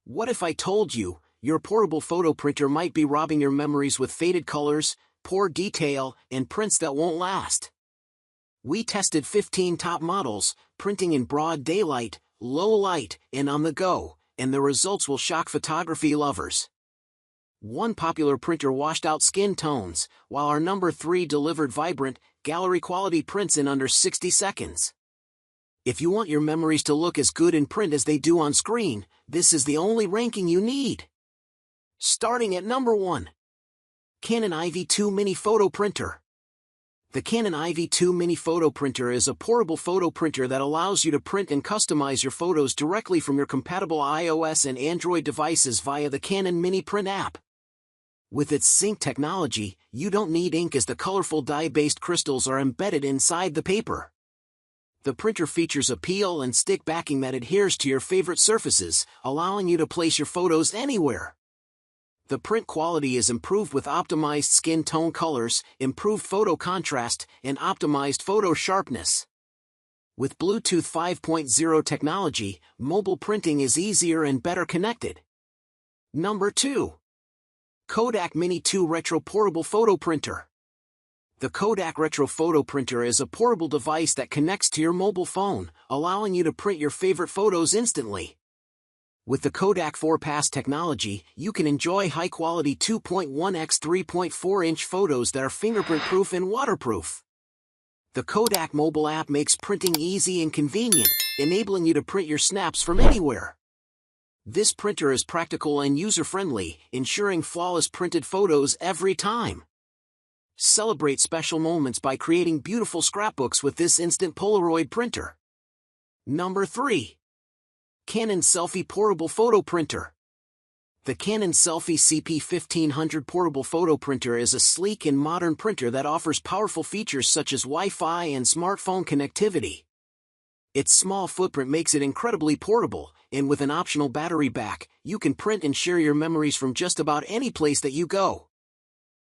What if I told you, your portable photo printer might be robbing your memories with faded colors, poor detail, and prints that won't last? We tested 15 top models, printing in broad daylight, low light, and on the go, and the results will shock photography lovers. One popular printer washed out skin tones, while our number 3 delivered vibrant, gallery-quality prints in under 60 seconds. If you want your memories to look as good in print as they do on screen, this is the only ranking you need. Starting at number 1. Canon IV2 Mini Photo Printer. The Canon IV2 Mini Photo Printer is a portable photo printer that allows you to print and customize your photos directly from your compatible iOS and Android devices via the Canon Mini Print app. With its sync technology, you don't need ink as the colorful dye-based crystals are embedded inside the paper. The printer features a peel and stick backing that adheres to your favorite surfaces, allowing you to place your photos anywhere. The print quality is improved with optimized skin tone colors, improved photo contrast, and optimized photo sharpness. With Bluetooth 5.0 technology, mobile printing is easier and better connected. Number 2. KODAK Mini 2 Retro Portable Photo Printer. The KODAK Retro Photo Printer is a portable device that connects to your mobile phone, allowing you to print your favorite photos instantly. With the KODAK 4Pass technology, you can enjoy high-quality 2.1x 3.4-inch photos that are fingerprint-proof and waterproof. The KODAK mobile app makes printing easy and convenient, enabling you to print your snaps from anywhere. This printer is practical and user-friendly, ensuring flawless printed photos every time. Celebrate special moments by creating beautiful scrapbooks with this instant Polaroid printer. Number 3. Canon SELPHY Portable Photo Printer. The Canon SELPHY CP1500 Portable Photo Printer is a sleek and modern printer that offers powerful features such as Wi-Fi and smartphone connectivity. Its small footprint makes it incredibly portable, and with an optional battery back, you can print and share your memories from just about any place that you go.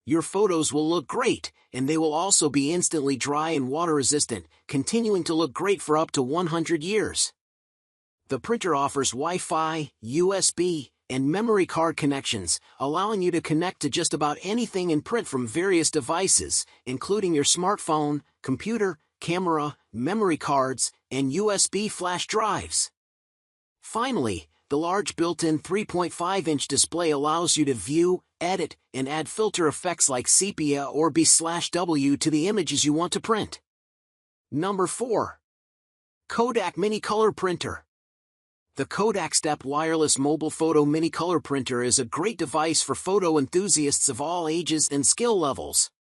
Your photos will look great, and they will also be instantly dry and water-resistant, continuing to look great for up to 100 years. The printer offers Wi-Fi, USB, and memory card connections, allowing you to connect to just about anything and print from various devices, including your smartphone, computer, camera, memory cards, and USB flash drives. Finally, the large built-in 3.5-inch display allows you to view, edit, and add filter effects like sepia or B/W to the images you want to print. Number 4. KODAK Mini Color Printer. The KODAK Step Wireless Mobile Photo Mini Color Printer is a great device for photo enthusiasts of all ages and skill levels.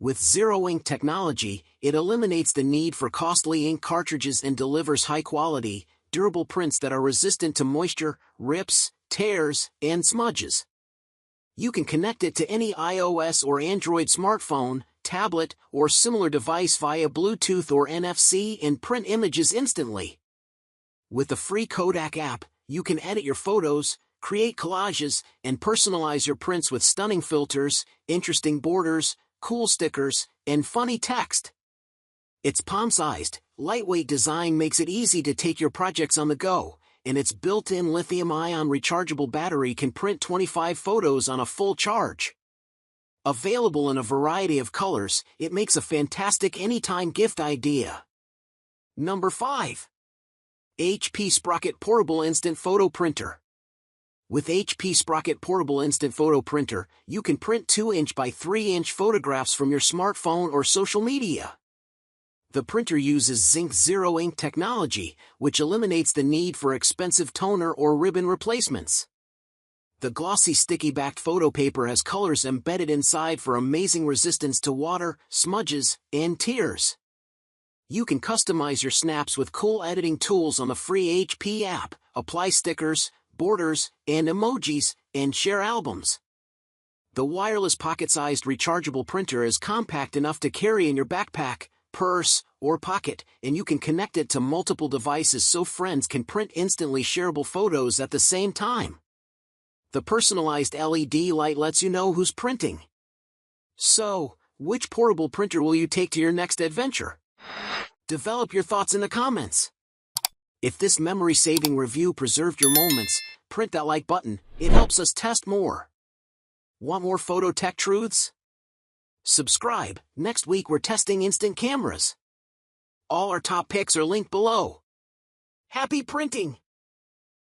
With zero-ink technology, it eliminates the need for costly ink cartridges and delivers high-quality, durable prints that are resistant to moisture, rips, tears, and smudges. You can connect it to any iOS or Android smartphone, tablet, or similar device via Bluetooth or NFC and print images instantly. With the free KODAK app, you can edit your photos, create collages, and personalize your prints with stunning filters, interesting borders, cool stickers, and funny text. Its palm-sized, lightweight design makes it easy to take your projects on the go, and its built-in lithium-ion rechargeable battery can print 25 photos on a full charge. Available in a variety of colors, it makes a fantastic anytime gift idea. Number 5. HP Sprocket Portable Instant Photo Printer. With HP Sprocket Portable Instant Photo Printer, you can print 2-inch by 3-inch photographs from your smartphone or social media. The printer uses Zinc Zero Ink technology, which eliminates the need for expensive toner or ribbon replacements. The glossy sticky-backed photo paper has colors embedded inside for amazing resistance to water, smudges, and tears. You can customize your snaps with cool editing tools on the free HP app, apply stickers, borders, and emojis, and share albums. The wireless pocket-sized rechargeable printer is compact enough to carry in your backpack, purse, or pocket, and you can connect it to multiple devices so friends can print instantly shareable photos at the same time. The personalized LED light lets you know who's printing. So, which portable printer will you take to your next adventure? Develop your thoughts in the comments. If this memory-saving review preserved your moments, print that like button. It helps us test more. Want more photo tech truths? Subscribe. Next week we're testing instant cameras. All our top picks are linked below. Happy printing!